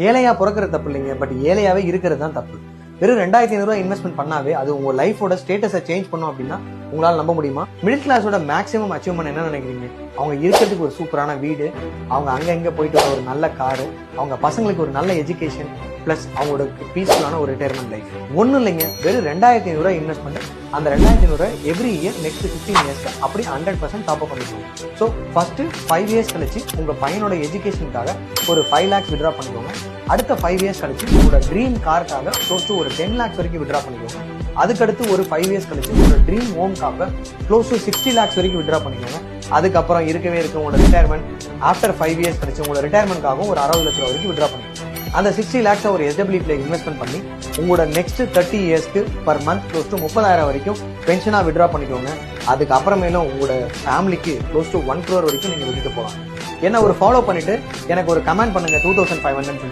ஏழையா பிறக்கிறது தப்பு இல்லைங்க, பட் ஏழையாவே இருக்கிறது தான் தப்பு. வெறும் 2500 ரூபாய் இன்வெஸ்ட்மெண்ட் பண்ணாவே அது உங்க லைஃபோட ஸ்டேட்டஸை சேஞ்ச் பண்ணும் அப்படின்னா உங்களால நம்ப முடியுமா? மிடில் கிளாஸோட மேக்ஸிமம் அச்சீவ்மெண்ட் என்ன நினைக்கிறீங்க? அவங்க இருக்கிறதுக்கு ஒரு சூப்பரான வீடு, அவங்க அங்க போயிட்டு வர ஒரு நல்ல காரு, அவங்க பசங்களுக்கு ஒரு நல்ல எஜுகேஷன், பிளஸ் அவங்களோட பீஸ்ஃபுல்லான ஒரு ரிட்டையர்மெண்ட் லைஃப். ஒன்றும் இல்லைங்க, வெறும் 2500 ரூபாய் இன்வெஸ்ட்மெண்ட். அந்த 2500 ரூபாய் எவ்ரி இயர் நெக்ஸ்ட் 15 இயர்ஸ்க்கு அப்படி 100% டாப் அப் பண்ணிக்கோங்க. ஸோ ஃபர்ஸ்ட் 5 இயர்ஸ் கழிச்சு உங்க பையனோட எஜுகேஷனுக்காக ஒரு 5 lakhs வித்ரா பண்ணிக்கோங்க. அடுத்த 5 இயர்ஸ் கழிச்சு உங்களோட ட்ரீம் காருக்காக க்ளோஸ் டு ஒரு 10 lakhs வரைக்கும் வித்ரா பண்ணிக்கோங்க. அதுக்கடுத்து ஒரு 5 இயர்ஸ் கழிச்சு உங்களோட ட்ரீம் ஹோம்காக க்ளோஸ் டு 60 lakhs வரைக்கும் வித்ரா பண்ணிக்கோங்க. அதுக்கப்புறம் இருக்கவே இருக்க உங்களோட ரிட்டையர்மெண்ட் ஆஃப்டர் 5 இயர்ஸ் கழிச்சு உங்களோட ரிட்டையர்மெண்ட்காகவும் ஒரு 60 லட்சம் வரைக்கும் வித்ரா பண்ணிக்கோங்க. அந்த 60 lakhs ஒரு SWP இன்வெஸ்ட்மெண்ட் பண்ணி உங்களோட நெக்ஸ்ட் 30 இயர்ஸ்க்கு பர் மந்த் க்ளோஸ் டு 30,000 வரைக்கும் பென்ஷனா வித்ரா பண்ணிக்கோங்க. அதுக்கு அப்புறமேலும் உங்களோட ஃபேமிலிக்கு க்ளோஸ் டு 1 crore வரைக்கும் நீங்க விட்டுட்டு போகலாம். என்ன ஒரு ஃபாலோ பண்ணிட்டு எனக்கு ஒரு கமெண்ட் பண்ணுங்க 2500